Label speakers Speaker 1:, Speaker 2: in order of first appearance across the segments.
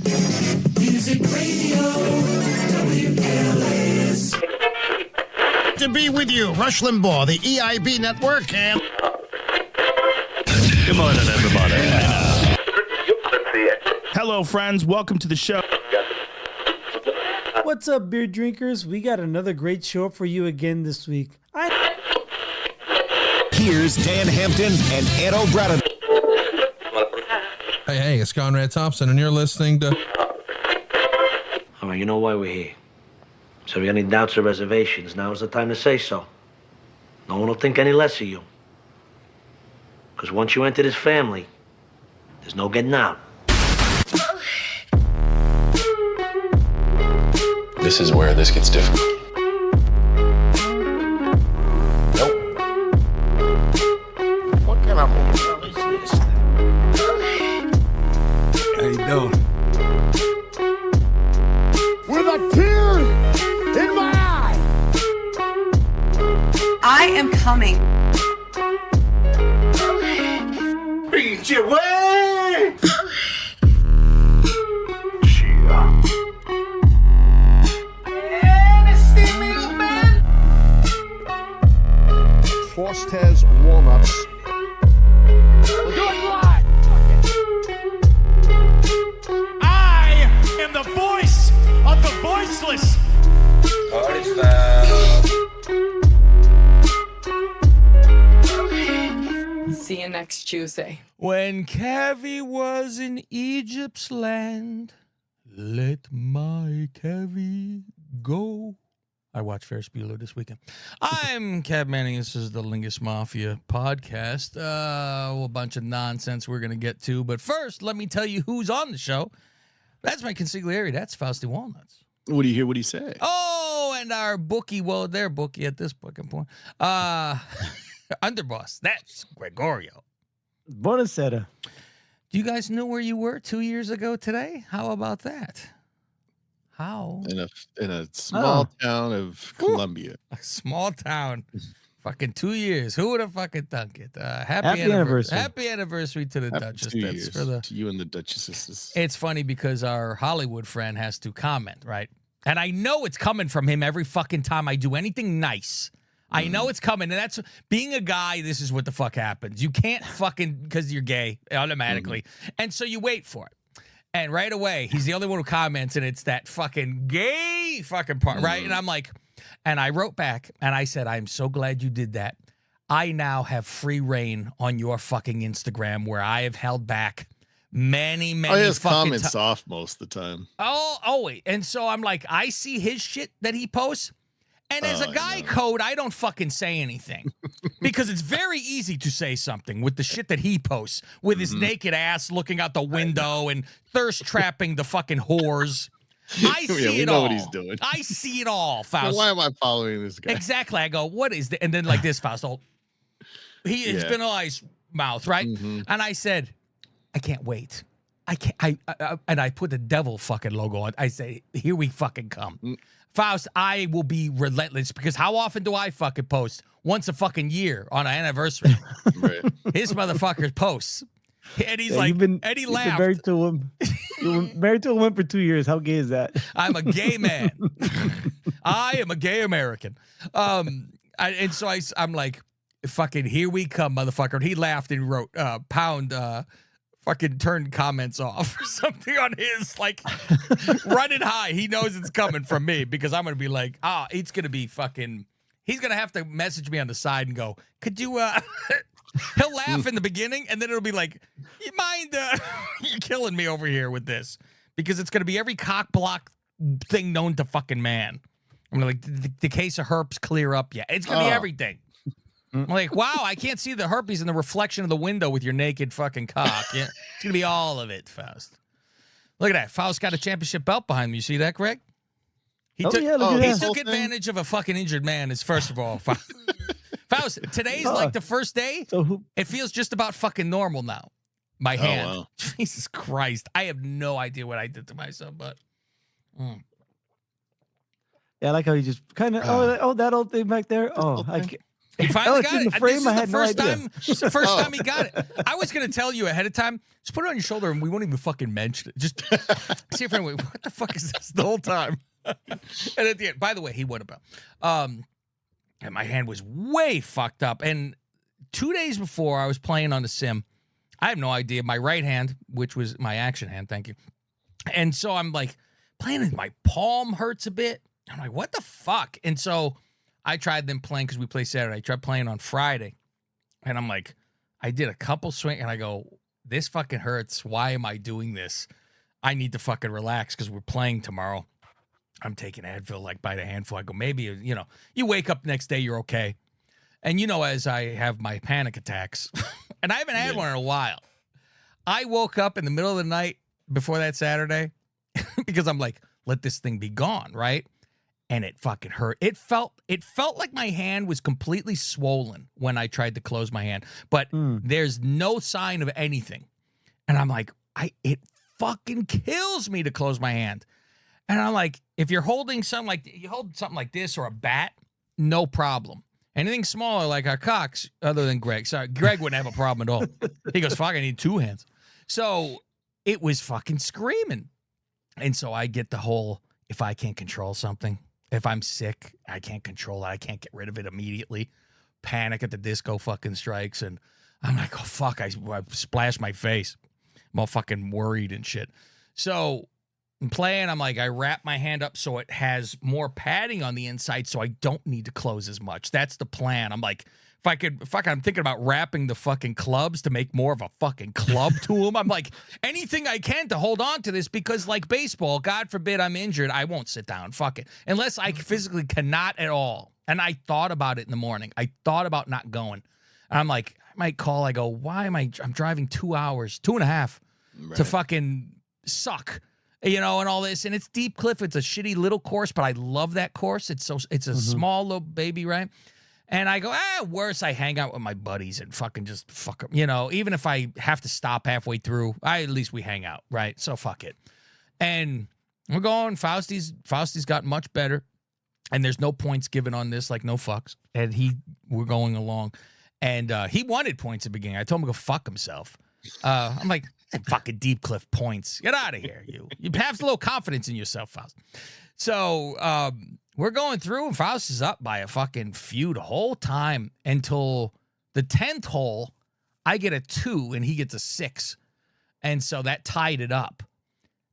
Speaker 1: Music Radio, WLS.
Speaker 2: To be with you, Rush Limbaugh, the EIB Network, and...
Speaker 3: Good morning, everybody. Hello, friends. Welcome to the show.
Speaker 4: What's up, beer drinkers? We got another great show for you again this week.
Speaker 5: Here's Dan Hampton and Ed O'Brien.
Speaker 6: Hey, it's Conrad Thompson, and you're listening to...
Speaker 7: All right, you know why we're here. So if you got any doubts or reservations, now's the time to say so. No one will think any less of you. Because once you enter this family, there's no getting out.
Speaker 8: This is where this gets difficult.
Speaker 2: Nope. What kind of hotel is this?
Speaker 5: How you doing?
Speaker 2: With a tear in my eye!
Speaker 9: I am coming.
Speaker 2: Beat your way!
Speaker 6: Frost has walnuts.
Speaker 2: We're doing live! I am the voice of the voiceless!
Speaker 9: See you next Tuesday.
Speaker 3: When Cavi was in Egypt's land, let my Cavi go. I watched Ferris Bueller this weekend. I'm Cav Manning. This is the Lingus Mafia podcast. A whole bunch of nonsense we're going to get to. But first, let me tell you who's on the show. That's my consigliere. That's Fausti Walnuts.
Speaker 10: What do you hear? What do you say?
Speaker 3: Oh, and our bookie, well, their bookie at this fucking point. Underboss, that's Gregorio.
Speaker 4: Buonasera.
Speaker 3: Do you guys know where you were 2 years ago today? How about that? How?
Speaker 10: In a small town of Colombia.
Speaker 3: A small town. Fucking 2 years. Who would have fucking thunk it? Happy anniversary. Happy anniversary to the Duchess.
Speaker 10: That's for to you and the Duchesses.
Speaker 3: It's funny because our Hollywood friend has to comment, right? And I know it's coming from him every fucking time I do anything nice. I know it's coming, and that's being a guy. This is what the fuck happens. You can't fucking because you're gay automatically, and so you wait for it. And right away, he's the only one who comments, and it's that fucking gay fucking part, right? And I'm like, and I wrote back, and I said, I'm so glad you did that. I now have free reign on your fucking Instagram, where I have held back many
Speaker 10: his
Speaker 3: fucking
Speaker 10: comments off most of the time.
Speaker 3: Oh, wait. And so I'm like, I see his shit that he posts. And as a guy code, I don't fucking say anything because it's very easy to say something with the shit that he posts with his naked ass looking out the window and thirst trapping the fucking whores. I see it all.
Speaker 10: What he's doing.
Speaker 3: I see it all, Faust.
Speaker 10: Why am I following this guy?
Speaker 3: Exactly. I go, what is that? And then like this, Faust. He has been a nice mouth, right? And I said, I can't wait. I can't. And I put the devil fucking logo on. I say, here we fucking come. Faust, I will be relentless because how often do I fucking post? Once a fucking year on an anniversary.
Speaker 10: Right.
Speaker 3: His motherfuckers posts. And he's like,
Speaker 4: and
Speaker 3: he
Speaker 4: you've
Speaker 3: laughed.
Speaker 4: Been married to him. You were married to a woman for 2 years. How gay is that?
Speaker 3: I'm a gay man. I am a gay American. And so I'm like, fucking here we come, motherfucker. And he laughed and wrote, pound, fucking turned comments off or something on his, like, running high. He knows it's coming from me because I'm going to be like, it's going to be fucking, he's going to have to message me on the side and go, could you, he'll laugh in the beginning and then it'll be like, you mind, you're killing me over here with this because it's going to be every cock block thing known to fucking man. I'm like, the case of herpes clear up yet. It's going to be everything. I'm like, wow, I can't see the herpes in the reflection of the window with your naked fucking cock. Yeah, it's going to be all of it, Faust. Look at that. Faust got a championship belt behind me. You see that, Greg? He took advantage of a fucking injured man. Is first of all, Faust, today's like the first day. It feels just about fucking normal now. My hand. Wow. Jesus Christ. I have no idea what I did to myself, but.
Speaker 4: Yeah, I like how you just kind of, that old thing back there. Oh,
Speaker 3: He finally
Speaker 1: it's
Speaker 3: got
Speaker 1: in
Speaker 3: it.
Speaker 1: the frame?
Speaker 3: This is
Speaker 1: I
Speaker 3: the
Speaker 1: had no
Speaker 3: first
Speaker 1: idea.
Speaker 3: time. This is the first time he got it. I was gonna tell you ahead of time. Just put it on your shoulder, and we won't even fucking mention it. Just see if anyone. What the fuck is this the whole time? And at the end, by the way, he went about. And my hand was way fucked up. And 2 days before, I was playing on the sim. I have no idea. My right hand, which was my action hand, thank you. And so I'm like playing, and my palm hurts a bit. I'm like, what the fuck? And so I tried them playing because we play Saturday. I tried playing on Friday. And I'm like, I did a couple swing, and I go, this fucking hurts. Why am I doing this? I need to fucking relax because we're playing tomorrow. I'm taking Advil like by the handful. I go, maybe, you know, you wake up next day, you're okay. And, you know, as I have my panic attacks, and I haven't had one in a while, I woke up in the middle of the night before that Saturday because I'm like, let this thing be gone, right? And it fucking hurt. It felt like my hand was completely swollen when I tried to close my hand, but there's no sign of anything. And I'm like, it fucking kills me to close my hand. And I'm like, if you're holding something like this or a bat, no problem. Anything smaller like our cocks, other than Greg. Sorry, Greg wouldn't have a problem at all. He goes, fuck, I need two hands. So it was fucking screaming. And so I get the whole, if I can't control something, if I'm sick, I can't control it. I can't get rid of it immediately. Panic at the disco fucking strikes. And I'm like, oh, fuck, I splashed my face. I'm all fucking worried and shit. So I'm playing. I'm like, I wrap my hand up so it has more padding on the inside so I don't need to close as much. That's the plan. I'm like, I'm thinking about wrapping the fucking clubs to make more of a fucking club to them. I'm like, anything I can to hold on to this because, like baseball, God forbid I'm injured, I won't sit down. Fuck it. Unless I physically cannot at all. And I thought about it in the morning. I thought about not going. And I'm like, I might call. I go, why am I'm driving 2 hours, 2.5 to fucking suck, you know, and all this. And it's Deep Cliff. It's a shitty little course, but I love that course. It's a small little baby, right? And I go, worse, I hang out with my buddies and fucking just fuck them. You know, even if I have to stop halfway through, at least we hang out, right? So fuck it. And we're going. Fausti's got much better. And there's no points given on this, like no fucks. And we're going along. And he wanted points at the beginning. I told him to go fuck himself. I'm like, fucking Deep Cliff points. Get out of here, you. You have a little confidence in yourself, Faust. So we're going through, and Faust is up by a fucking few the whole time until the 10th hole. I get a 2, and he gets a 6. And so that tied it up.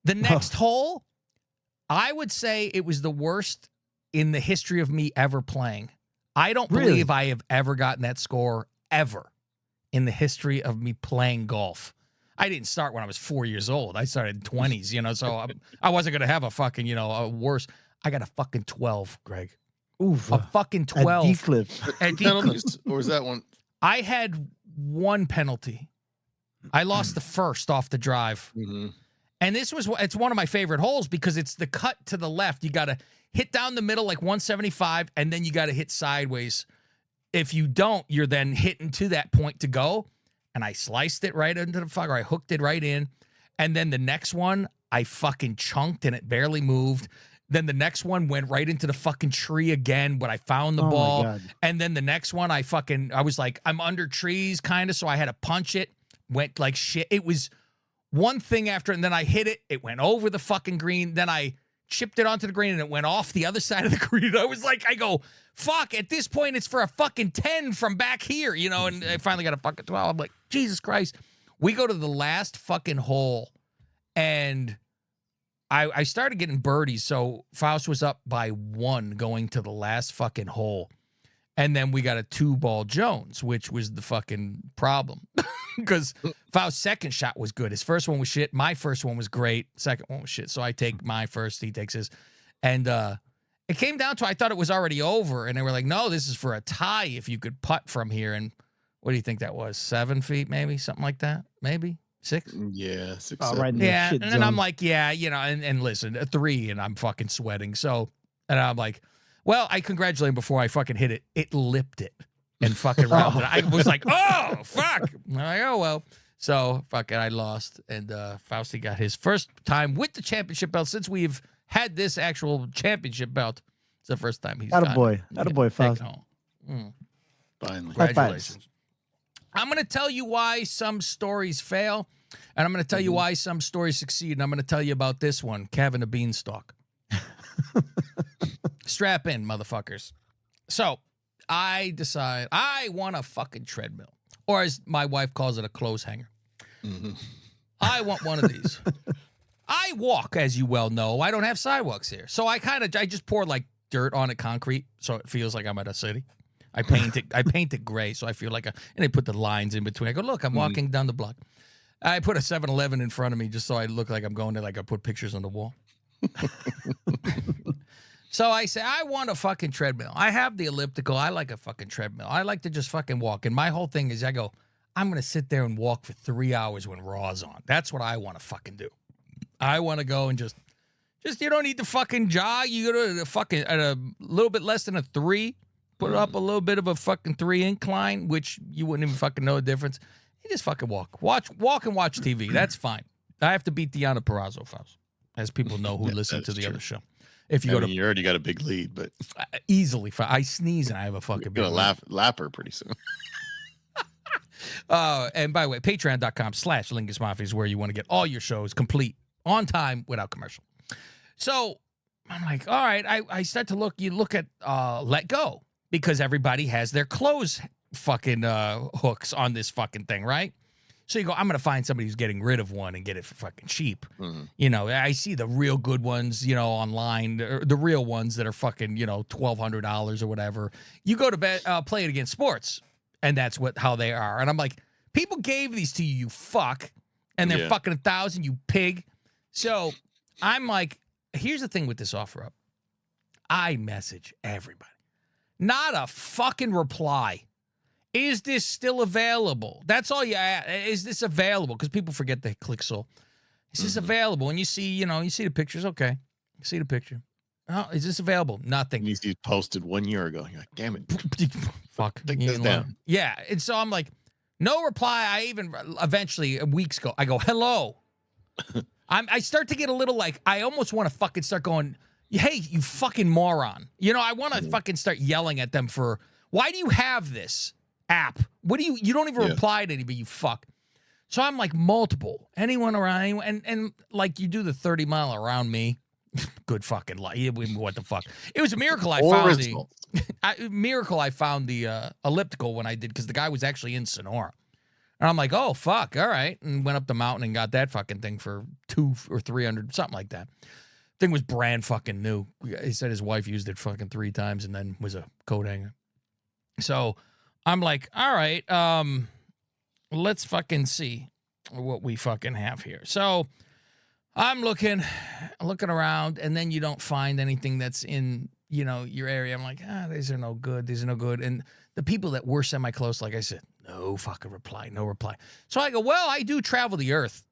Speaker 3: The next hole, I would say it was the worst in the history of me ever playing. I don't believe I have ever gotten that score ever in the history of me playing golf. I didn't start when I was 4 years old. I started in 20s, you know, so I wasn't going to have a fucking, you know, a worse. I got a fucking 12, Greg.
Speaker 1: Oof.
Speaker 3: A fucking 12.
Speaker 1: At D-Cliff.
Speaker 3: At
Speaker 10: Penalties, or was that one?
Speaker 3: I had one penalty. I lost the first off the drive.
Speaker 10: Mm-hmm.
Speaker 3: And it's one of my favorite holes because it's the cut to the left. You got to hit down the middle like 175, and then you got to hit sideways. If you don't, you're then hitting to that point to go. And I sliced it right into the fucker. I hooked it right in. And then the next one, I fucking chunked and it barely moved. Then the next one went right into the fucking tree again, but I found the ball. And then the next one, I was like, I'm under trees kind of, so I had to punch it. Went like shit. It was one thing after, and then I hit it. It went over the fucking green. Then I chipped it onto the green, and it went off the other side of the green. I was like, I go, fuck, at this point, it's for a fucking 10 from back here, you know, and I finally got a fucking 12. I'm like, Jesus Christ. We go to the last fucking hole, and I started getting birdies, so Faust was up by 1 going to the last fucking hole. And then we got a 2-ball Jones, which was the fucking problem. Because Faust's second shot was good. His first one was shit. My first one was great. Second one was shit. So I take my first. He takes his. And it came down to I thought it was already over. And they were like, no, this is for a tie if you could putt from here. And what do you think that was? 7 feet, maybe? Something like that? Maybe? 6?
Speaker 10: Yeah, 6.
Speaker 1: Right in the
Speaker 3: yeah.
Speaker 1: shit
Speaker 3: And then
Speaker 1: zone.
Speaker 3: I'm like, yeah, you know, and listen, a 3, and I'm fucking sweating. So, and I'm like, well, I congratulate him before I fucking hit it. It lipped it and fucking rounded it. I was like, oh, fuck. I'm like, oh, well. So, fucking, I lost. And Fausti got his first time with the championship belt since we've had this actual championship belt. It's the first time he's
Speaker 1: Attaboy. Attaboy, Faust.
Speaker 10: Finally.
Speaker 3: Congratulations. I'm going to tell you why some stories fail, and I'm going to tell you why some stories succeed, and I'm going to tell you about this one, Cav The Beanstalk. Strap in, motherfuckers. So, I decide I want a fucking treadmill, or as my wife calls it, a clothes hanger. I want one of these. I walk, as you well know. I don't have sidewalks here. So I just pour like dirt on it, concrete, so it feels like I'm at a city. I paint it gray, so I feel like and they put the lines in between. I go, look, I'm walking down the block. I put a 7-Eleven in front of me just so I look like I'm going to, like, I put pictures on the wall. So I say, I want a fucking treadmill. I have the elliptical. I like a fucking treadmill. I like to just fucking walk. And my whole thing is I go, I'm going to sit there and walk for 3 hours when Raw's on. That's what I want to fucking do. I want to go and just you don't need to fucking jog. You go to the fucking at a little bit less than a 3, put it up a little bit of a fucking 3 incline, which you wouldn't even fucking know the difference. You just fucking walk and watch TV. That's fine. I have to beat Deanna Perrazzo, folks, as people know who listen to the other show. If you
Speaker 10: you already got a big lead, but
Speaker 3: easily, I sneeze and I have a fucking big
Speaker 10: lead. Lap her pretty soon.
Speaker 3: And by the way, patreon.com/Lingus Mafia is where you want to get all your shows complete on time without commercial. So I'm like, all right, I start to look. You look at Let Go, because everybody has their clothes fucking hooks on this fucking thing, right? So you go, I'm going to find somebody who's getting rid of one and get it for fucking cheap. You know, I see the real good ones, you know, online, the real ones that are fucking, you know, $1,200 or whatever. You go to Play It Against Sports, and that's how they are. And I'm like, people gave these to you, you fuck, and they're fucking $1,000, you pig. So I'm like, here's the thing with this offer up. I message everybody. Not a fucking reply. Is this still available? That's all you ask. Is this available? Because people forget to click so. Is this available? And you see, you see the pictures. Okay. You see the picture. Oh, is this available? Nothing.
Speaker 10: You posted 1 year ago. You're like, damn it.
Speaker 3: Fuck.
Speaker 10: Take this down.
Speaker 3: Yeah. And so I'm like, no reply. I even eventually, weeks ago, I go, hello. I start to get a little like, I almost want to fucking start going, hey, you fucking moron. I want to fucking start yelling at them for, why do you have this app? What do you don't even reply to anybody, you fuck. So I'm like, multiple. Anyone around, anyone, and like you do the 30 mile around me. Good fucking life. What the fuck? It was a miracle I found the elliptical when I did, because the guy was actually in Sonora. And I'm like, oh, fuck, all right. And went up the mountain and got that fucking thing for $200 or $300, something like that. Thing was brand fucking new. He said his wife used it fucking 3 times and then was a coat hanger. So I'm like, all right, let's fucking see what we fucking have here. So I'm looking around, and then you don't find anything that's in, your area. I'm like, these are no good. These are no good. And the people that were semi-close, like I said, no fucking reply, no reply. So I go, well, I do travel the earth,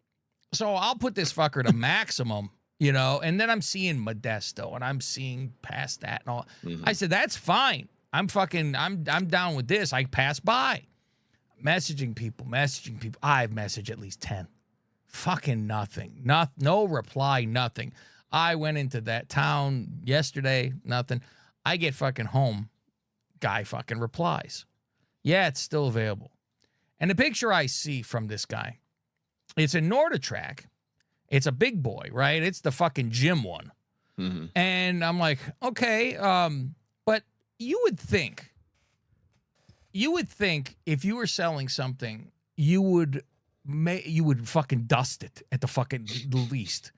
Speaker 3: so I'll put this fucker to maximum, and then I'm seeing Modesto, and I'm seeing past that and all. I said, that's fine. I'm down with this. I pass by. Messaging people. I've messaged at least 10. Fucking nothing. No reply, nothing. I went into that town yesterday, nothing. I get fucking home. Guy fucking replies. Yeah, it's still available. And the picture I see from this guy, it's a NordiTrack. It's a big boy, right? It's the fucking gym one. And I'm like, okay, but you would think if you were selling something, you would fucking dust it at the fucking least.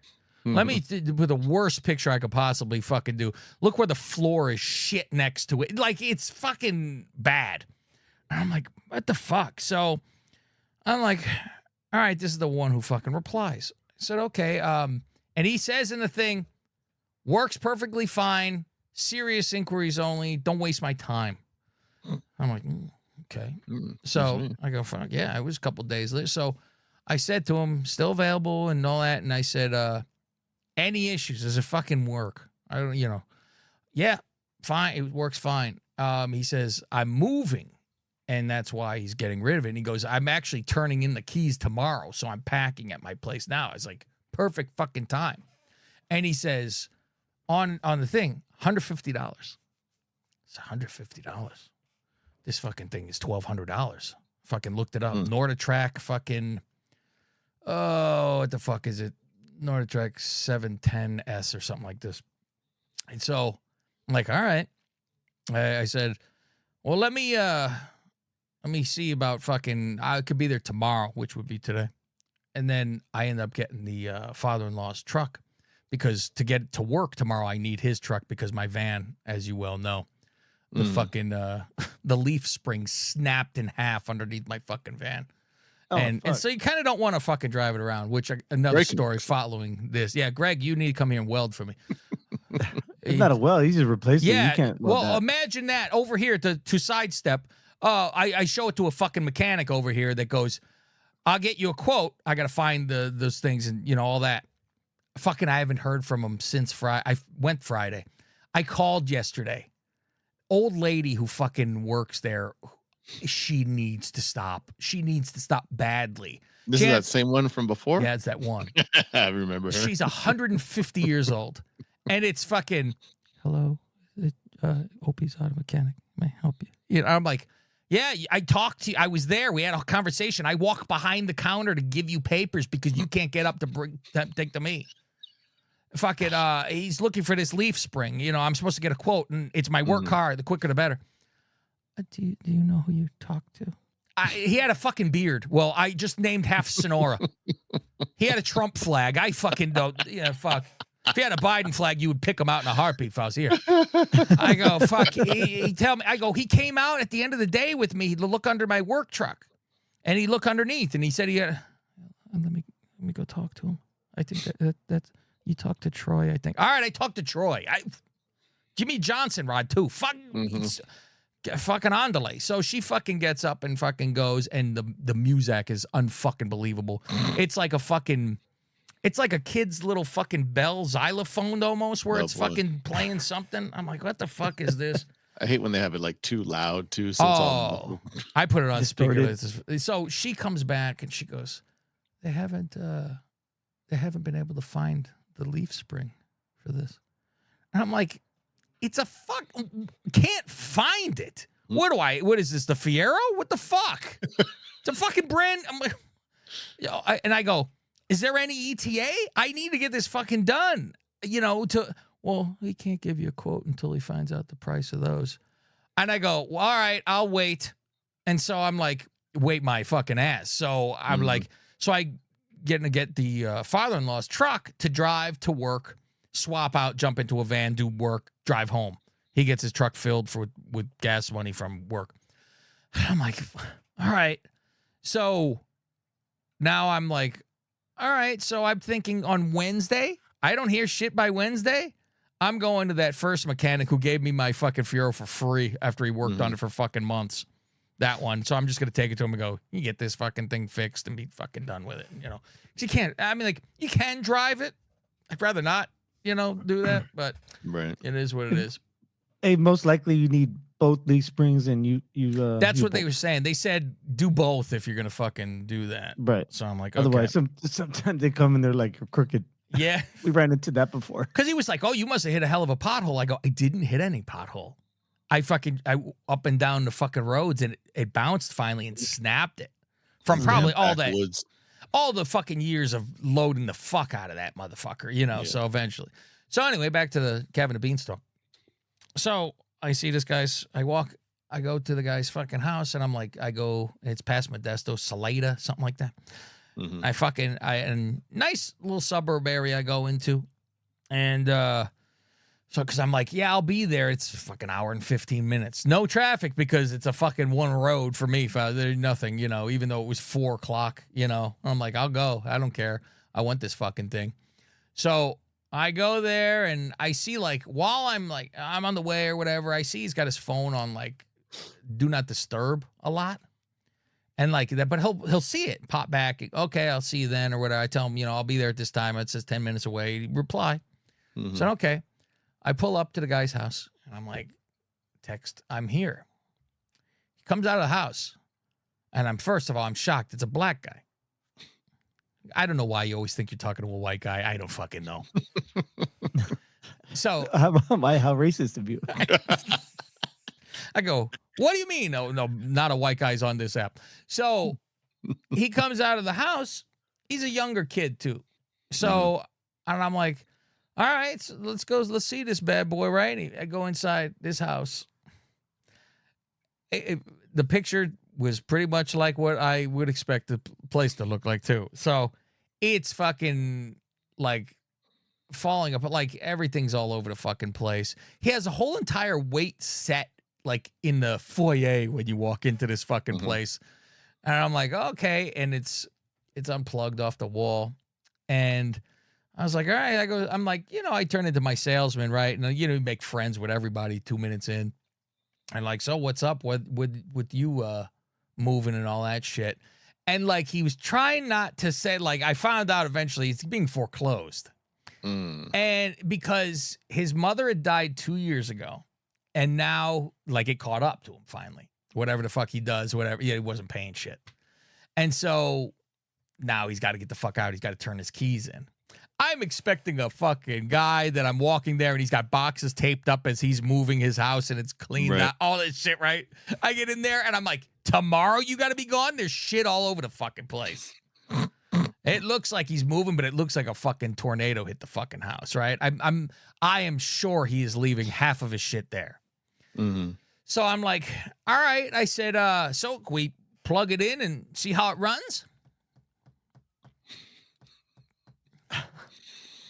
Speaker 3: Let me, with the worst picture I could possibly fucking do, look where the floor is shit next to it. Like, it's fucking bad. And I'm like, what the fuck? So I'm like, all right, this is the one who fucking replies. I said, okay. And he says in the thing, works perfectly fine. Serious inquiries only. Don't waste my time. I'm like, okay. So I go, fuck yeah, it was a couple days later. So I said to him, still available and all that. And I said, any issues? Does it fucking work? I don't, yeah, fine. It works fine. He says, I'm moving, and that's why he's getting rid of it. And he goes, I'm actually turning in the keys tomorrow, so I'm packing at my place now. I was like, perfect fucking time. And he says, on the thing, $150. It's $150. this fucking thing is $1,200. Fucking looked it up.
Speaker 10: Hmm.
Speaker 3: Norditrack fucking, what the fuck is it? Norditrack 710S or something like this. And so I'm like, all right. I said, well, let me see about fucking, I could be there tomorrow, which would be today. And then I end up getting the father-in-law's truck because to get to work tomorrow, I need his truck because my van, as you well know, the fucking, the leaf spring snapped in half underneath my fucking van.
Speaker 4: Oh,
Speaker 3: and so you kind of don't want to fucking drive it around, which another
Speaker 10: Greg
Speaker 3: story following this. Yeah, Greg, you need to come here and weld for me.
Speaker 1: It's not a weld. You just replace it.
Speaker 3: Yeah.
Speaker 1: You can't
Speaker 3: Well,
Speaker 1: weld that.
Speaker 3: imagine that over here to sidestep. I show it to a fucking mechanic over here that goes, I'll get you a quote. I got to find those things and, all that. Fucking, I haven't heard from him since Friday. I went Friday. I called yesterday. Old lady who fucking works there, she needs to stop. She needs to stop badly.
Speaker 10: This is that same one from before?
Speaker 3: Yeah, it's that one.
Speaker 10: I remember her.
Speaker 3: She's 150 years old. And it's fucking, hello, Opie's auto mechanic. May I help you? I'm like, yeah, I talked to you. I was there. We had a conversation. I walk behind the counter to give you papers because you can't get up to take to me. Fucking, he's looking for this leaf spring. I'm supposed to get a quote, and it's my work car. The quicker, the better. Do you know who you talked to? He had a fucking beard. Well, I just named half Sonora. He had a Trump flag. I fucking don't. Yeah, fuck. If you had a Biden flag, you would pick him out in a heartbeat if I was here. I go, fuck. He tell me, I go, he came out at the end of the day with me to look under my work truck. And he looked underneath and he said, let me go talk to him. I think that's, you talked to Troy, I think. All right, I talked to Troy. Jimmy Johnson rod too. Fucking on delay. So she fucking gets up and fucking goes, and the music is unfucking believable. It's like a kid's little fucking bell xylophone almost, where it's fucking playing something. I'm like, what the fuck is this?
Speaker 10: I hate when they have it like too loud too. So it's all
Speaker 3: I put it on speaker.
Speaker 1: Distorted.
Speaker 3: So she comes back and she goes, they haven't been able to find the leaf spring for this. And I'm like, it's a can't find it. What is this, the Fiero? What the fuck? It's a fucking brand. I'm like, and I go, is there any ETA? I need to get this fucking done. Well, he can't give you a quote until he finds out the price of those. And I go, well, all right, I'll wait. And so I'm like, wait my fucking ass. So I'm like, so I get the father-in-law's truck to drive to work, swap out, jump into a van, do work, drive home. He gets his truck filled with gas money from work. I'm like, all right. So now I'm like, all right. So I'm thinking on Wednesday, I don't hear shit by Wednesday. I'm going to that first mechanic who gave me my fucking Fiero for free after he worked on it for fucking months. That one. So I'm just going to take it to him and go, you get this fucking thing fixed and be fucking done with it. 'Cause you can't, you can drive it. I'd rather not, do that, but
Speaker 10: right.
Speaker 3: It is what it is.
Speaker 1: Hey, most likely you need both these springs, and you.
Speaker 3: That's what they
Speaker 1: both.
Speaker 3: were saying. They said do both if you're gonna fucking do that.
Speaker 1: Right.
Speaker 3: So I'm like,
Speaker 1: Otherwise,
Speaker 3: okay.
Speaker 1: sometimes they come and they're like crooked.
Speaker 3: Yeah.
Speaker 1: We ran into that before.
Speaker 3: Because he was like, oh, you must have hit a hell of a pothole. I go, I didn't hit any pothole. I up and down the fucking roads, and it bounced finally and snapped it from probably all the fucking years of loading the fuck out of that motherfucker,
Speaker 10: Yeah.
Speaker 3: So eventually. So anyway, back to the Cav The Beanstalk. So I see this guy's, I go to the guy's fucking house, and I'm like, it's past Modesto, Salida, something like that. And nice little suburb area I go into. And so, because I'm like, yeah, I'll be there. It's fucking hour and 15 minutes. No traffic because it's a fucking one road for me. There's nothing, even though it was 4 o'clock, I'm like, I'll go. I don't care. I want this fucking thing. So I go there and I see while I'm on the way or whatever, I see he's got his phone on do not disturb a lot. And that, but he'll see it pop back. Okay, I'll see you then or whatever. I tell him, I'll be there at this time. It says 10 minutes away. Reply. So, okay. I pull up to the guy's house and I'm like, text, I'm here. He comes out of the house and first of all, I'm shocked. It's a black guy. I don't know why you always think you're talking to a white guy. I don't fucking know. So
Speaker 1: How racist of you?
Speaker 3: I go, What do you mean? No, not a white guy's on this app. So he comes out of the house. He's a younger kid too. So and I'm like, all right, so let's go. Let's see this bad boy, right? I go inside this house. The picture was pretty much like what I would expect the place to look like too. So it's fucking like falling apart. Like everything's all over the fucking place. He has a whole entire weight set like in the foyer when you walk into this fucking place. And I'm like, okay. And it's unplugged off the wall. And I was like, all right. I'm like, I turn into my salesman, right? And you make friends with everybody 2 minutes in. And like, so what's up with you moving and all that shit? And like he was trying not to say, like, I found out eventually it's being foreclosed. And because his mother had died 2 years ago. And now, like, it caught up to him finally. Whatever the fuck he does, whatever. Yeah, he wasn't paying shit. And so now he's got to get the fuck out. He's got to turn his keys in. I'm expecting a fucking guy that I'm walking there and he's got boxes taped up as he's moving his house and it's cleaned out. All this shit, right? I get in there and I'm like, tomorrow you got to be gone? There's shit all over the fucking place. It looks like he's moving, but it looks like a fucking tornado hit the fucking house, right? I am sure he is leaving half of his shit there. So I'm like, all right. I said, so can we plug it in and see how it runs?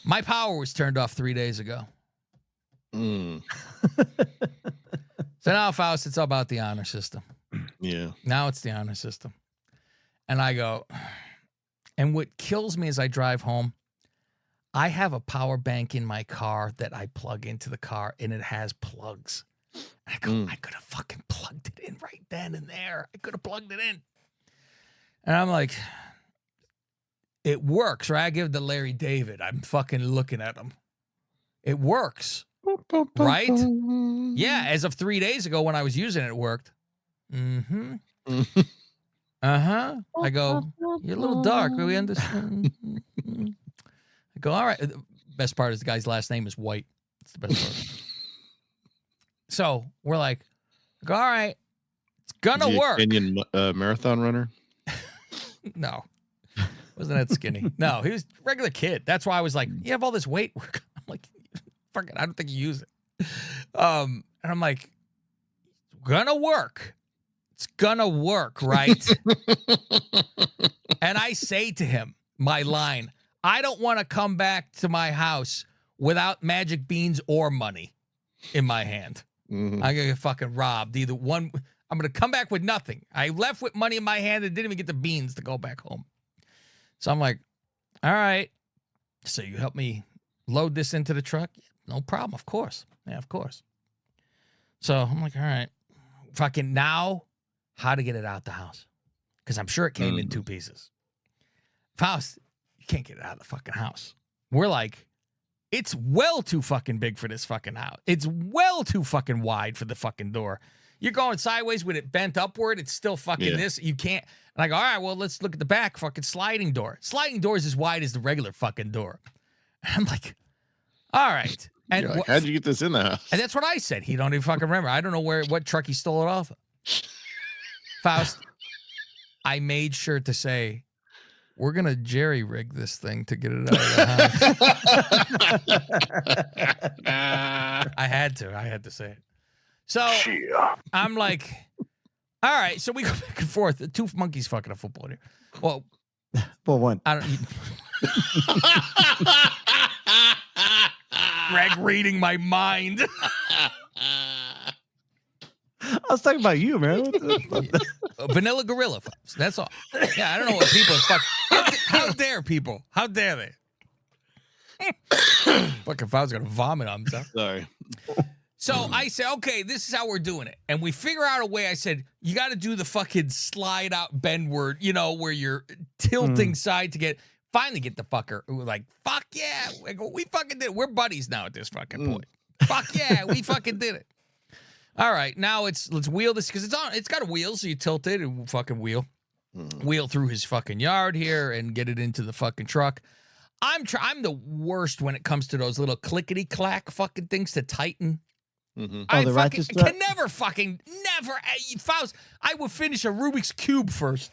Speaker 3: My power was turned off 3 days ago. So now, Faust, it's all about the honor system.
Speaker 10: Yeah.
Speaker 3: Now it's the honor system. And I go, and what kills me as I drive home, I have a power bank in my car that I plug into the car, and it has plugs. And I go, I could have fucking plugged it in right then and there. I could have plugged it in. And I'm like, it works, right? I give it to Larry David. I'm fucking looking at him. It works, right? Yeah, as of 3 days ago when I was using it, it worked. I go, you're a little dark, but we understand. I go, all right. The best part is the guy's last name is White. It's the best part. So we're like, I go, all right, it's gonna work.
Speaker 10: Kenyan marathon runner?
Speaker 3: No. Wasn't that skinny? No, he was a regular kid. That's why I was like, you have all this weight. I'm like, fuck it, I don't think you use it. And I'm like, gonna work. It's gonna work, right? And I say to him, my line, I don't want to come back to my house without magic beans or money in my hand. I'm gonna get fucking robbed. Either one, I'm gonna come back with nothing. I left with money in my hand and didn't even get the beans to go back home. So I'm like, all right. So you help me load this into the truck? No problem, of course. Yeah, of course. So I'm like, all right. Fucking now, how to get it out the house. Because I'm sure it came in two pieces. Faust, you can't get it out of the fucking house. We're like, it's well too fucking big for this fucking house. It's well too fucking wide for the fucking door. You're going sideways with it bent upward. It's still fucking this. You can't. And I go, all right, well, let's look at the back. Fucking sliding door. Sliding door is as wide as the regular fucking door. And I'm like, all right. And
Speaker 10: like, how'd you get this in the house?
Speaker 3: And that's what I said. He don't even fucking remember. I don't know what truck he stole it off of. Faust, I made sure to say, we're going to jerry rig this thing to get it out of the house. I had to say it. So I'm like, all right. So we go back and forth. The two monkeys fucking a football here. Well,
Speaker 1: one.
Speaker 3: I don't. Greg reading my mind.
Speaker 1: I was talking about you, man.
Speaker 3: Vanilla gorilla. That's all. Yeah, I don't know what people fuck. How dare people? How dare they? Fucking if I was gonna vomit on himself.
Speaker 10: Sorry.
Speaker 3: So I said, okay, this is how we're doing it. And we figure out a way. I said, you got to do the fucking slide out bend word, where you're tilting side to finally get the fucker. We're like, fuck yeah. We fucking did it. We're buddies now at this fucking point. Fuck yeah. We fucking did it. All right. Now let's wheel this because it's got a wheel. So you tilt it and fucking wheel through his fucking yard here and get it into the fucking truck. I'm the worst when it comes to those little clickety clack fucking things to tighten I
Speaker 1: the
Speaker 3: fucking
Speaker 1: ratchet strap?
Speaker 3: can never. Faust, I would finish a Rubik's Cube first.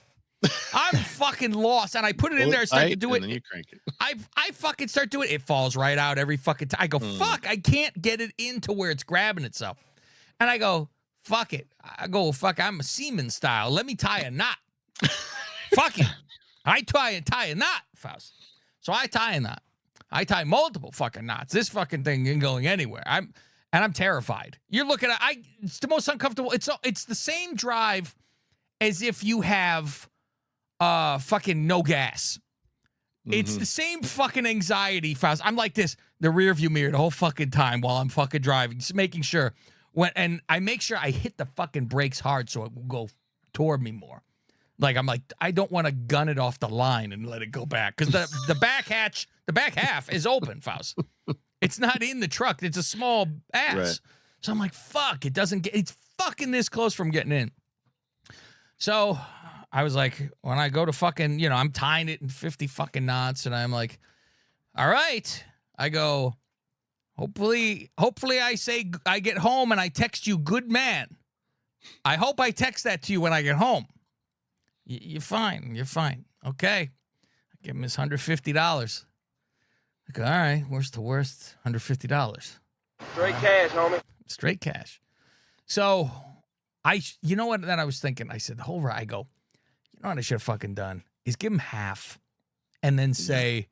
Speaker 3: I'm fucking lost, and I put it in there and start to do
Speaker 10: and then
Speaker 3: it.
Speaker 10: you crank it.
Speaker 3: I fucking start doing it. It falls right out every fucking time. I go, fuck, I can't get it into where it's grabbing itself. And I go, fuck it. I go, fuck, I'm a seaman style. Let me tie a knot. Fuck it. I tie a knot, Faust. So I tie a knot. I tie multiple fucking knots. This fucking thing ain't going anywhere. I'm terrified. You're looking at it's the most uncomfortable. It's the same drive as if you have fucking no gas. It's the same fucking anxiety, Faust. I'm like this, the rear view mirror the whole fucking time while I'm fucking driving, just making sure and I make sure I hit the fucking brakes hard so it will go toward me more. Like I'm like, I don't want to gun it off the line and let it go back. Because the back half is open, Faust. It's not in the truck. It's a small ass.
Speaker 10: Right.
Speaker 3: So I'm like, fuck, it's fucking this close from getting in. So I was like, when I go to fucking, I'm tying it in 50 fucking knots, and I'm like, all right. I go, hopefully I get home and I text you, good man. I hope I text that to you when I get home. You're fine. Okay. I give him his $150. I go, all right, worst to worst, $150.
Speaker 11: Straight cash, homie.
Speaker 3: Straight cash. So you know what? Then I was thinking, I said, the whole ride, I go, you know what I should have fucking done is give him half and then say,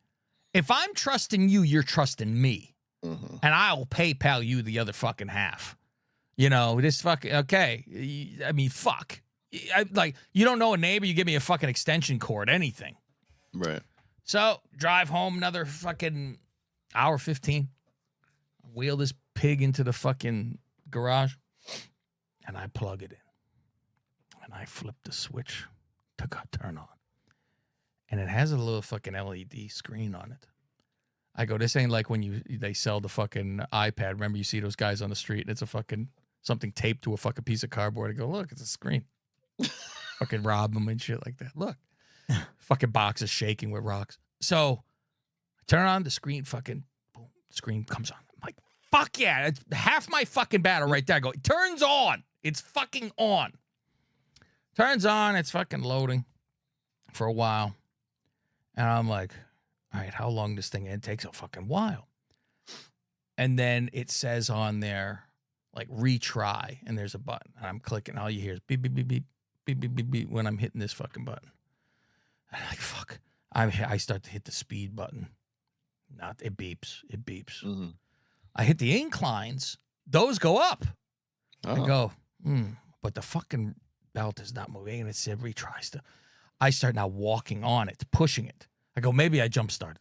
Speaker 3: if I'm trusting you, you're trusting me. And I'll PayPal you the other fucking half. This fucking, okay. I mean, fuck. You don't know a neighbor, you give me a fucking extension cord, anything.
Speaker 10: Right.
Speaker 3: So, drive home another fucking hour 15. Wheel this pig into the fucking garage. And I plug it in. And I flip the switch to turn on. And it has a little fucking LED screen on it. I go, this ain't like when they sell the fucking iPad. Remember, you see those guys on the street and it's a fucking something taped to a fucking piece of cardboard. I go, look, it's a screen. Fucking rob them and shit like that. Look. Fucking box is shaking with rocks. So I turn on the screen, fucking boom, screen comes on. I'm like, fuck yeah. It's half my fucking battle right there. I go, it turns on. It's fucking on. Turns on, it's fucking loading for a while. And I'm like, all right, how long this thing? It takes a fucking while. And then it says on there, like, retry, and there's a button. And I'm clicking. All you hear is beep, beep, beep, beep, beep, beep, beep, beep when I'm hitting this fucking button. And I'm like, fuck. I start to hit the speed button. It beeps. It beeps. I hit the inclines. Those go up. I go, but the fucking belt is not moving. And it said retry. I start now walking on it, pushing it. I go, maybe I jump started.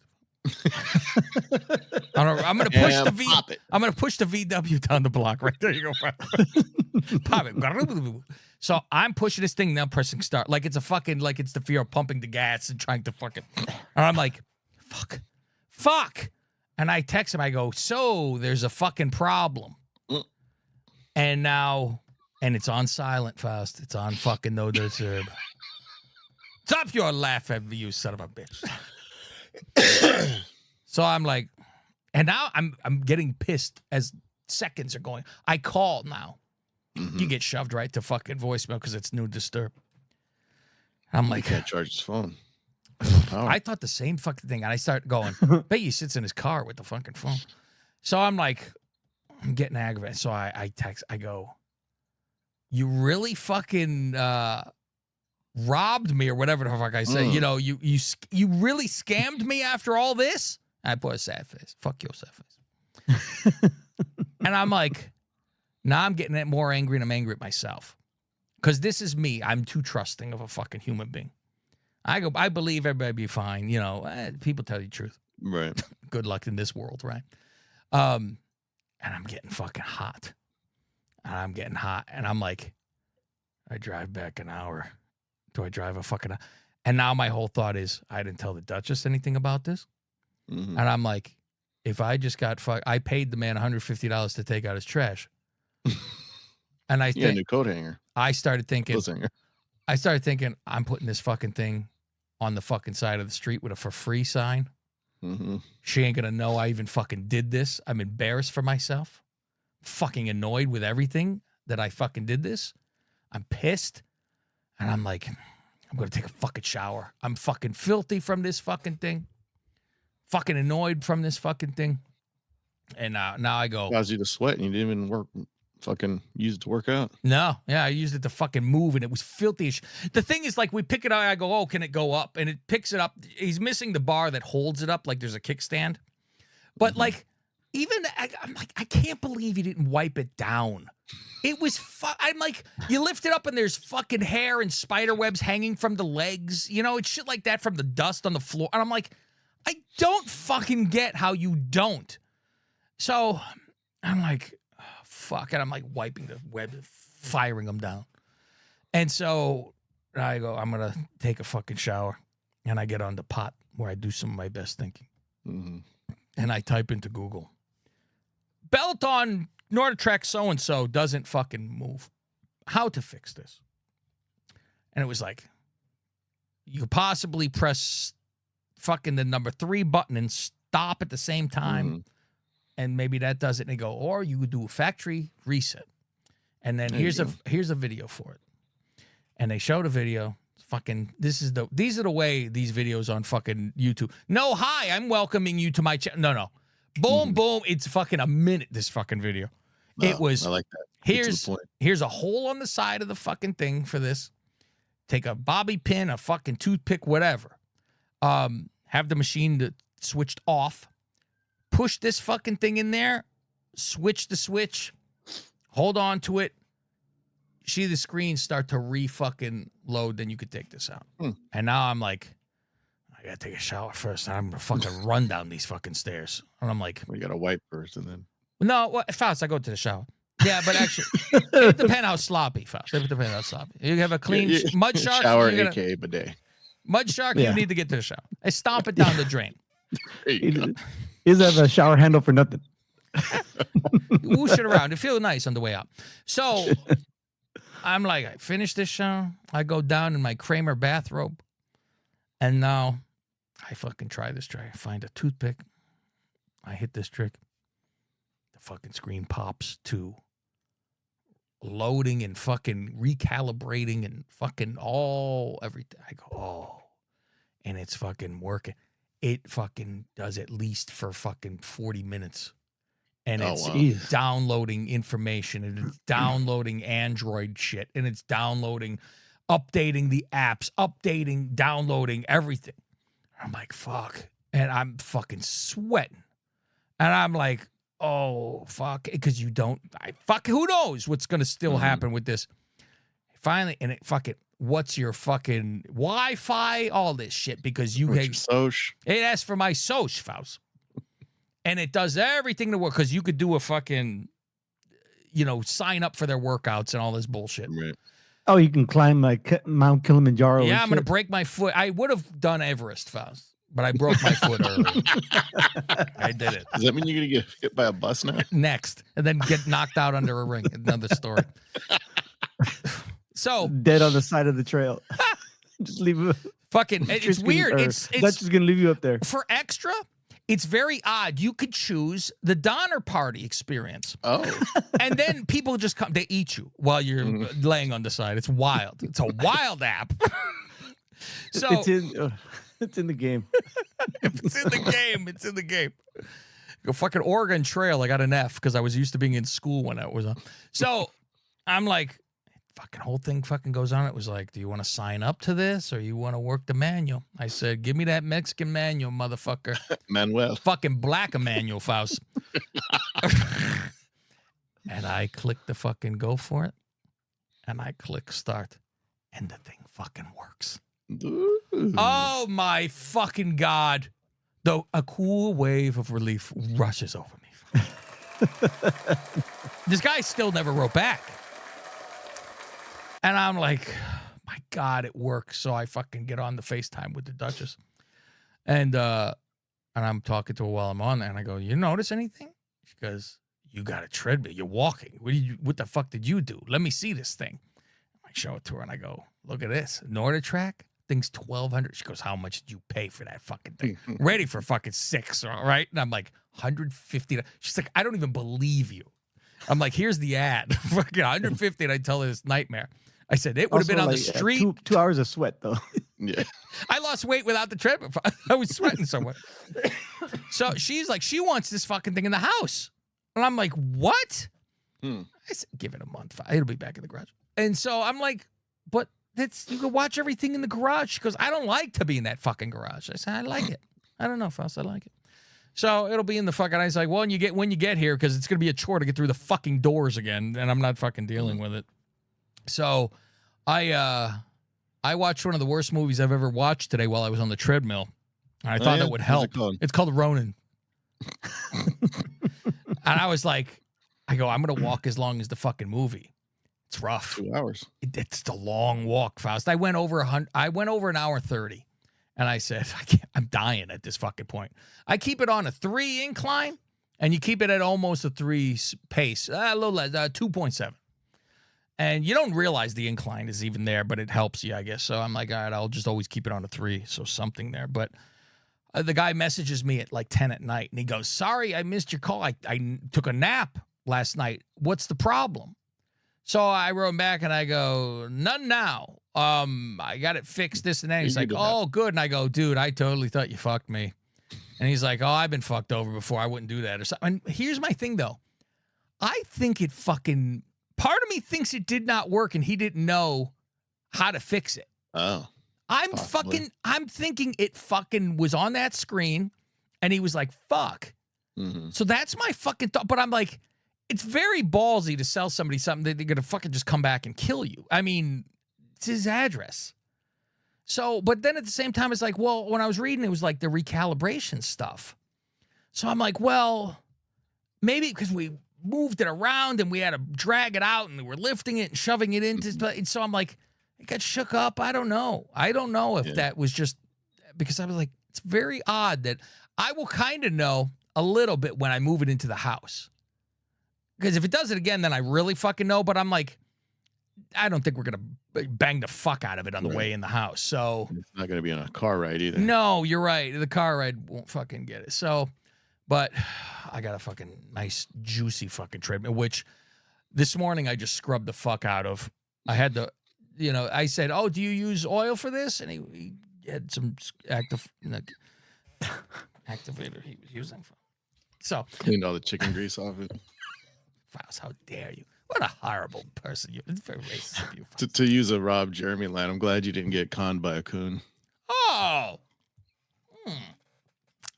Speaker 3: I'm gonna push I'm gonna push the VW down the block. Right there you go. Pop it. So I'm pushing this thing now, pressing start. Like it's the fear of pumping the gas and trying to fucking. And I'm like, fuck. And I text him, I go, so there's a fucking problem. And it's on silent, Faust. It's on fucking no disturb. Stop your laugh at me, you son of a bitch. So I'm like, and now I'm getting pissed as seconds are going. I call now. You get shoved right to fucking voicemail because it's no disturb. I'm like,
Speaker 10: he can't charge his phone.
Speaker 3: I thought the same fucking thing. And I start going, bet he sits in his car with the fucking phone. So I'm like, I'm getting aggravated. So I text, I go, you really fucking robbed me or whatever the fuck I say. You really scammed me after all this? And I put a sad face. Fuck your sad face. And I'm like, now I'm getting more angry and I'm angry at myself. Because this is me. I'm too trusting of a fucking human being. I believe everybody be fine. People tell you the truth.
Speaker 10: Right.
Speaker 3: Good luck in this world, right? And I'm getting fucking hot. And I'm like, I drive back an hour. Do I drive a fucking hour? And now my whole thought is, I didn't tell the Duchess anything about this. And I'm like, if I just got I paid the man $150 to take out his trash. And I think
Speaker 10: a new coat hanger.
Speaker 3: I started thinking, I'm putting this fucking thing on the fucking side of the street with a for free sign. She ain't gonna know I even fucking did this. I'm embarrassed for myself. fucking annoyed with everything that I fucking did this. I'm pissed. And I'm like, I'm going to take a fucking shower. I'm fucking filthy from this fucking thing. Fucking annoyed from this fucking thing. And now I go.
Speaker 10: Caused you to sweat and you didn't even fucking use it to work out.
Speaker 3: No, yeah, I used it to fucking move, and it was filthy. The thing is, like, we pick it up, I go, oh, can it go up? And it picks it up. He's missing the bar that holds it up, like there's a kickstand. But, like, even, I'm like, I can't believe you didn't wipe it down. It was, I'm like, you lift it up, and there's fucking hair and spider webs hanging from the legs. You know, it's shit like that from the dust on the floor. And I'm like, I don't fucking get how you don't. So, I'm like, fuck, and I'm like wiping the web, firing them down. And so I go, I'm going to take a fucking shower. And I get on the pot where I do some of my best thinking. And I type into Google, belt on Norditrek so-and-so doesn't fucking move. How to fix this? And it was like, you could possibly press fucking the number 3 button and stop at the same time. And maybe that does it. And they go, or you would do a factory reset. And then here's a video for it. And they showed a video. Fucking, these are the way these videos on fucking YouTube. No, hi, I'm welcoming you to my channel. No. Boom, boom. It's fucking a minute, this fucking video. It was,
Speaker 10: I like that.
Speaker 3: Here's a hole on the side of the fucking thing for this. Take a bobby pin, a fucking toothpick, whatever. Have the machine switched off. Push this fucking thing in there, switch the switch, hold on to it, see the screen start to re-fucking load, then you could take this out. And now I'm like, I gotta take a shower first. I'm gonna fucking run down these fucking stairs. And I'm like,
Speaker 10: we gotta wipe first and then.
Speaker 3: No, Faust, I go to the shower. Yeah, but actually, it depends how sloppy, Faust. It depends how sloppy. You have a clean mud shark.
Speaker 10: Shower, aka bidet.
Speaker 3: Mud shark, you need to get to the shower. I stomp it down the drain.
Speaker 1: He doesn't have a shower handle for nothing.
Speaker 3: Whoosh it around. It feels nice on the way out. So I'm like, I finish this shower. I go down in my Kramer bathrobe. And now I fucking try this trick. I find a toothpick. I hit this trick. The fucking screen pops to loading and fucking recalibrating and fucking everything. I go, oh. And it's fucking working. It fucking does at least for fucking 40 minutes. And it's downloading information, and it's downloading Android shit, and it's downloading, updating the apps, downloading everything. I'm like, fuck. And I'm fucking sweating. And I'm like, oh, fuck. Because who knows what's going to still happen with this. Finally, and what's your fucking Wi-Fi? All this shit, because it asks for my Soch, Faust. And it does everything to work, because you could do a fucking, sign up for their workouts and all this bullshit.
Speaker 10: Right.
Speaker 1: Oh, you can climb like Mount Kilimanjaro.
Speaker 3: Yeah, I'm going to break my foot. I would have done Everest, Faust, but I broke my foot early. I did it.
Speaker 10: Does that mean you're going to get hit by a bus now?
Speaker 3: Next. And then get knocked out under a ring. Another story. So
Speaker 1: dead on the side of the trail. Just leave it.
Speaker 3: Fucking, it's weird. It's
Speaker 1: just gonna leave you up there.
Speaker 3: For extra, it's very odd. You could choose the Donner Party experience.
Speaker 10: Oh.
Speaker 3: And then people just come, they eat you while you're laying on the side. It's wild. It's a wild app. So
Speaker 1: it's in the game.
Speaker 3: If it's in the game, it's in the game. Go fucking Oregon Trail. I got an F because I was used to being in school when I was on. So I'm like, fucking whole thing fucking goes on. It was like, do you want to sign up to this or you want to work the manual? I said, give me that Mexican manual, motherfucker.
Speaker 10: Manuel.
Speaker 3: Fucking black Emmanuel Faust. And I click the fucking go for it. And I click start. And the thing fucking works.
Speaker 10: Ooh.
Speaker 3: Oh my fucking God. Though a cool wave of relief rushes over me. This guy still never wrote back. And I'm like, my God, it works. So I fucking get on the FaceTime with the Duchess. And I'm talking to her while I'm on there. And I go, you notice anything? She goes, you got a treadmill. You're walking. What the fuck did you do? Let me see this thing. I show it to her and I go, look at this. Norditrack. Thing's $1,200. She goes, how much did you pay for that fucking thing? Ready for fucking $6, all right? And I'm like, $150. She's like, I don't even believe you. I'm like, here's the ad. Fucking 150, and I tell her this nightmare. I said, it would have been on the street.
Speaker 1: 2 hours of sweat, though.
Speaker 10: Yeah.
Speaker 3: I lost weight without the treadmill. I was sweating somewhere. So she's like, she wants this fucking thing in the house. And I'm like, what? I said, give it a month. It'll be back in the garage. And so I'm like, but you can watch everything in the garage. She goes, I don't like to be in that fucking garage. I said, I like it. I don't know, Faust, I like it. So it'll be in the fucking. I was like, well, when you get here, because it's gonna be a chore to get through the fucking doors again, and I'm not fucking dealing with it. So, I watched one of the worst movies I've ever watched today while I was on the treadmill. And I thought that would help. It's called Ronin. And I was like, I'm gonna walk as long as the fucking movie. It's rough.
Speaker 10: 2 hours.
Speaker 3: It's a long walk, Faust. I went over an hour 30. And I said, I'm dying at this fucking point. I keep it on a 3 incline, and you keep it at almost a 3 pace, a little less, 2.7. And you don't realize the incline is even there, but it helps you, I guess. So I'm like, all right, I'll just always keep it on a 3, so something there. But the guy messages me at like 10 at night, and he goes, sorry, I missed your call. I took a nap last night. What's the problem? So I wrote him back, and I go, none now. I got it fixed, this and that. He's like, oh, good. And I go, dude, I totally thought you fucked me. And he's like, oh, I've been fucked over before. I wouldn't do that or something. And here's my thing, though. I think it fucking, part of me thinks it did not work and he didn't know how to fix it.
Speaker 10: Oh.
Speaker 3: I'm thinking it fucking was on that screen and he was like, fuck. Mm-hmm. So that's my fucking thought. But I'm like, it's very ballsy to sell somebody something that they're going to fucking just come back and kill you. I mean, it's his address. So, but then at the same time, it's like, well, when I was reading, it was like the recalibration stuff. So I'm like, well, maybe because we moved it around and we had to drag it out and we were lifting it and shoving it into. So I'm like, it got shook up. I don't know. I don't know if that was just because I was like, it's very odd that I will kind of know a little bit when I move it into the house. Because if it does it again, then I really fucking know. But I'm like, I don't think we're going to bang the fuck out of it on the way in the house. So
Speaker 10: it's not going to be on a car ride either.
Speaker 3: No, you're right. The car ride won't fucking get it. So, but I got a fucking nice, juicy fucking treadmill, which this morning I just scrubbed the fuck out of. I had to, I said, oh, do you use oil for this? And he had some activator he was using. So
Speaker 10: cleaned all the chicken grease off it.
Speaker 3: Faust, how dare you? What a horrible person you are. It's very racist of you.
Speaker 10: To use a Rob Jeremy line, I'm glad you didn't get conned by a coon.
Speaker 3: Oh.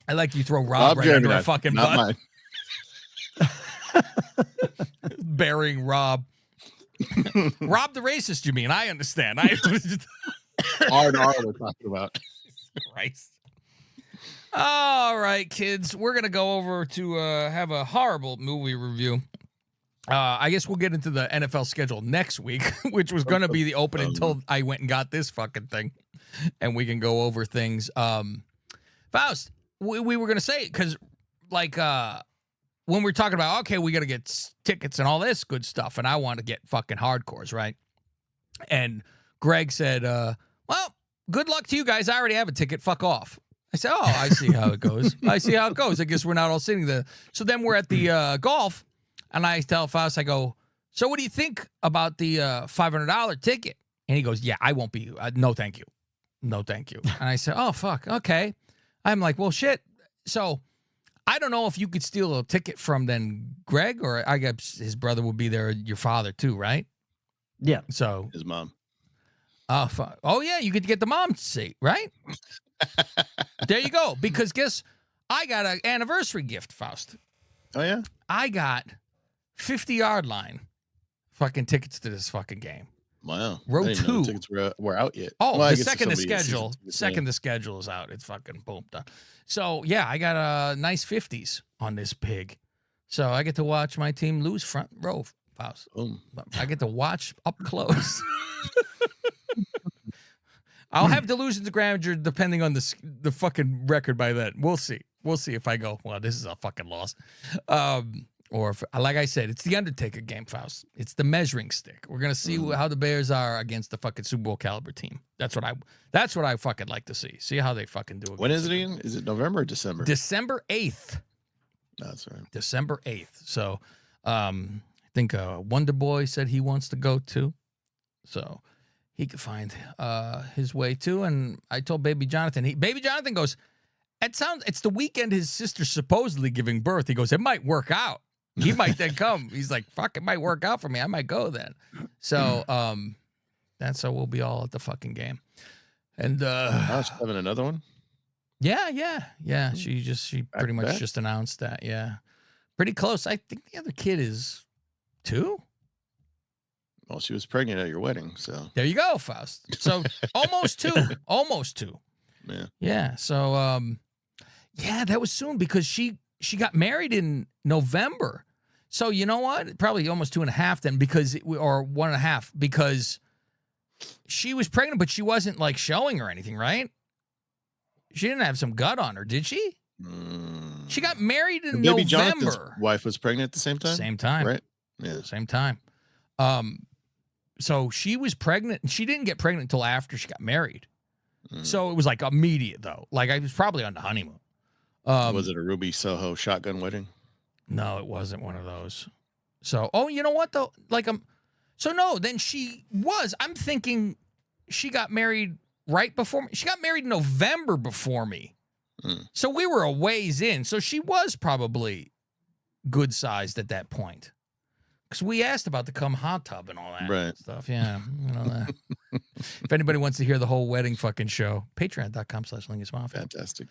Speaker 3: I like you throw Rob right Jeremy, under a fucking bus. Burying Rob. Rob the racist, you mean? I understand.
Speaker 10: R we're talking about.
Speaker 3: Christ. All right, kids. We're going to go over to have a horrible movie review. I guess we'll get into the NFL schedule next week, which was going to be the open until I went and got this fucking thing, and we can go over things. Faust, we were going to say, because like when we're talking about, okay, we got to get tickets and all this good stuff, and I want to get fucking hardcores, right? And Greg said, well, good luck to you guys. I already have a ticket. Fuck off. I said, oh, I see how it goes. I guess we're not all sitting there. So then we're at the golf. And I tell Faust, I go, so what do you think about the $500 ticket? And he goes, yeah, I won't be. No, thank you. No, thank you. And I said, oh, fuck. Okay. I'm like, well, shit. So I don't know if you could steal a ticket from then Greg, or I guess his brother would be there, your father too, right?
Speaker 1: Yeah.
Speaker 3: So
Speaker 10: his mom.
Speaker 3: Oh, fuck. Oh, yeah. You could get the mom's seat, right? There you go. Because guess I got an anniversary gift, Faust.
Speaker 10: Oh, yeah?
Speaker 3: I got 50-yard line fucking tickets to this fucking game.
Speaker 10: Wow.
Speaker 3: Row 2.
Speaker 10: Tickets were out yet.
Speaker 3: Oh, well, the second the schedule is out. It's fucking boom done. So, yeah, I got a nice 50s on this pig. So I get to watch my team lose front row, Faust. I get to watch up close. I'll have delusions of grandeur depending on the fucking record by then. We'll see. We'll see if I go, well, this is a fucking loss. Or if, like I said, it's the Undertaker game, Faust. It's the measuring stick. We're gonna see how the Bears are against the fucking Super Bowl caliber team. That's what I fucking like to see. See how they fucking do it.
Speaker 10: When is it again? Is it November or December?
Speaker 3: December 8th.
Speaker 10: That's right.
Speaker 3: December 8th. So think Wonder Boy said he wants to go too. So he could find his way too. And I told Baby Jonathan, Baby Jonathan goes, it's the weekend his sister's supposedly giving birth. He goes, it might work out. He might then come. He's like, fuck, it might work out for me. I might go then. So that's how we'll be all at the fucking game. And
Speaker 10: she's having another one?
Speaker 3: Yeah. She pretty much just announced that. Yeah. Pretty close. I think the other kid is 2.
Speaker 10: Well, she was pregnant at your wedding, so
Speaker 3: there you go, Faust. So almost 2. Almost 2. Yeah. So that was soon because she got married in November. So you know what? Probably almost 2.5 then or 1.5 because she was pregnant, but she wasn't like showing or anything, right? She didn't have some gut on her, did she? She got married in November.
Speaker 10: Jonathan's wife was pregnant at the same time?
Speaker 3: Same time.
Speaker 10: Right? Yeah.
Speaker 3: Same time. So she was pregnant, and she didn't get pregnant until after she got married. So it was like immediate, though. Like I was probably on the honeymoon.
Speaker 10: Was it a Ruby Soho shotgun wedding?
Speaker 3: No, it wasn't one of those. So, you know what, though? Like, so no, then she was. I'm thinking she got married right before me. She got married in November before me. So we were a ways in. So she was probably good sized at that point. Because we asked about the cum hot tub and all that stuff. Yeah. You know that. If anybody wants to hear the whole wedding fucking show, patreon.com/LingusMafia.
Speaker 10: Fantastic.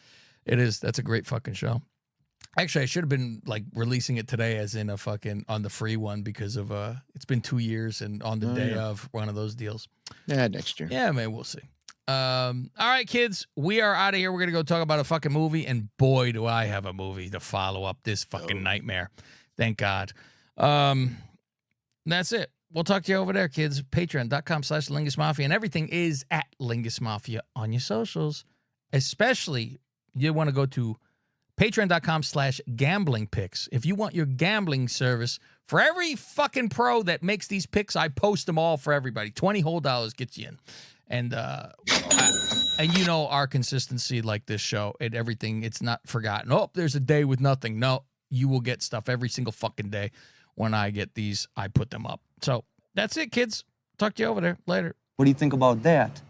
Speaker 3: It is. That's a great fucking show. Actually, I should have been like releasing it today as in a fucking on the free one because of it's been 2 years and on the day of one of those deals.
Speaker 10: Yeah, next year.
Speaker 3: Yeah, man, we'll see. All right, kids, we are out of here. We're gonna go talk about a fucking movie, and boy, do I have a movie to follow up this fucking nightmare. Thank God. That's it. We'll talk to you over there, kids. Patreon.com/LingusMafia, and everything is at Lingus Mafia on your socials. Especially, you want to go to Patreon.com/gambling picks. If you want your gambling service for every fucking pro that makes these picks, I post them all for everybody. $20 whole gets you in. And you know our consistency like this show and everything, it's not forgotten. Oh, there's a day with nothing. No, you will get stuff every single fucking day. When I get these, I put them up. So that's it, kids. Talk to you over there later.
Speaker 11: What do you think about that?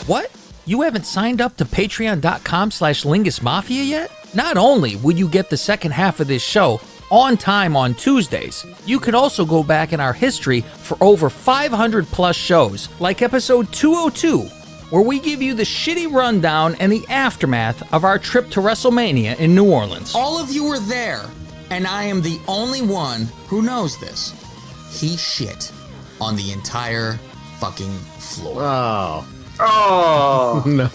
Speaker 3: What? You haven't signed up to patreon.com/LingusMafia yet? Not only will you get the second half of this show on time on Tuesdays, you can also go back in our history for over 500 plus shows, like episode 202, where we give you the shitty rundown and the aftermath of our trip to WrestleMania in New Orleans. All of you were there, and I am the only one who knows this. He shit on the entire fucking floor. Oh, no.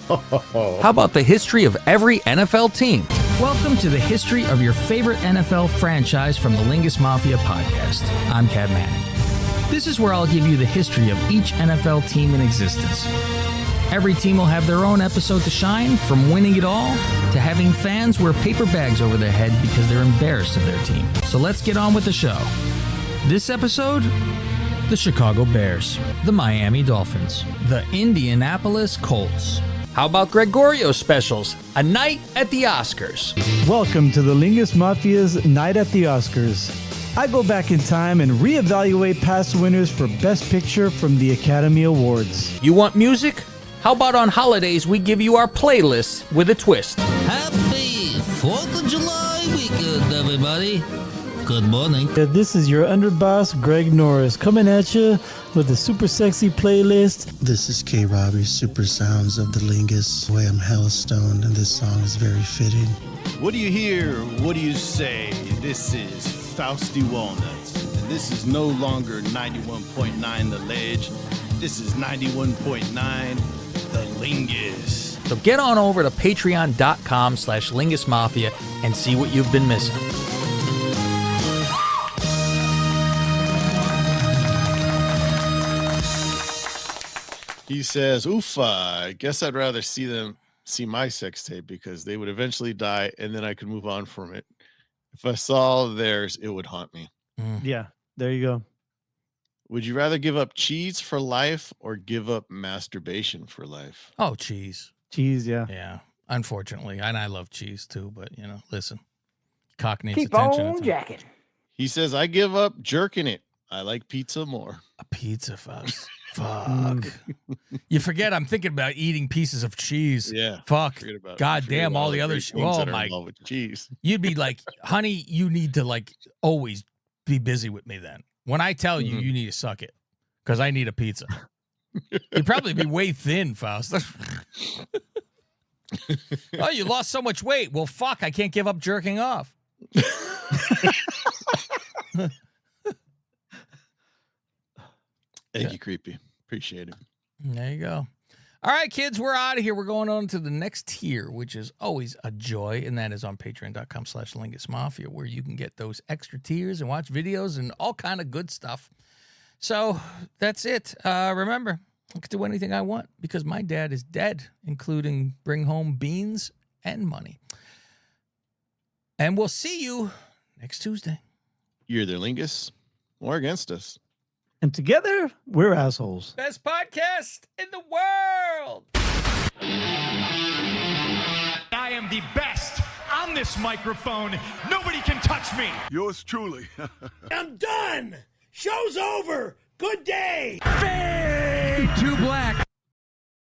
Speaker 3: How about the history of every NFL team?
Speaker 12: Welcome to the history of your favorite NFL franchise from the Lingus Mafia podcast. I'm Cav Manning. This is where I'll give you the history of each NFL team in existence. Every team will have their own episode to shine, from winning it all to having fans wear paper bags over their head because they're embarrassed of their team. So let's get on with the show. This episode, the Chicago Bears, the Miami Dolphins, the Indianapolis Colts. How about Gregorio specials? A night at the Oscars.
Speaker 4: Welcome to the Lingus Mafia's Night at the Oscars. I go back in time and reevaluate past winners for Best Picture from the Academy Awards.
Speaker 3: You want music? How about on holidays we give you our playlists with a twist?
Speaker 12: Happy 4th of July weekend, everybody. Good morning.
Speaker 4: This is your underboss, Greg Norris, coming at you with a super sexy playlist.
Speaker 13: This is K. Robbie's Super Sounds of the Lingus. Boy, I'm hella stoned, and this song is very fitting.
Speaker 14: What do you hear? What do you say? This is Fausty Walnuts, and this is no longer 91.9 The Ledge. This is 91.9 The Lingus.
Speaker 3: So get on over to patreon.com/LingusMafia and see what you've been missing.
Speaker 10: He says, "Oofa, I guess I'd rather see my sex tape because they would eventually die and then I could move on from it. If I saw theirs, it would haunt me."
Speaker 4: Yeah, there you go.
Speaker 10: Would you rather give up cheese for life or give up masturbation for life?
Speaker 3: Oh, cheese.
Speaker 4: Cheese, yeah.
Speaker 3: Yeah, unfortunately. And I love cheese too, but, you know, listen. cock needs
Speaker 11: Keep
Speaker 3: attention.
Speaker 11: on jacking.
Speaker 10: He says, I give up jerking it. I like pizza more.
Speaker 3: A pizza, Faust. Fuck. You forget I'm thinking about eating pieces of cheese.
Speaker 10: Yeah.
Speaker 3: Fuck.
Speaker 10: Forget about it.
Speaker 3: God
Speaker 10: Forget
Speaker 3: damn
Speaker 10: about
Speaker 3: all the other
Speaker 10: great
Speaker 3: shit.
Speaker 10: things
Speaker 3: Oh
Speaker 10: that are
Speaker 3: my.
Speaker 10: involved with cheese.
Speaker 3: You'd be like, honey, you need to like always be busy with me then. When I tell you, you need to suck it because I need a pizza. You'd probably be way thin, Faust. Oh, you lost so much weight. Well, fuck, I can't give up jerking off.
Speaker 10: Thank you, creepy. Appreciate it.
Speaker 3: There you go. All right, kids, we're out of here. We're going on to the next tier, which is always a joy, and that is on patreon.com/LingusMafia, where you can get those extra tiers and watch videos and all kind of good stuff. So that's it. Remember, I can do anything I want because my dad is dead, including bring home beans and money. And we'll see you next Tuesday.
Speaker 10: You're either Lingus or against us.
Speaker 1: And together, we're assholes.
Speaker 3: Best podcast in the world.
Speaker 15: I am the best on this microphone. Nobody can touch me.
Speaker 16: Yours truly.
Speaker 15: I'm done. Show's over. Good day.
Speaker 12: Fade to black.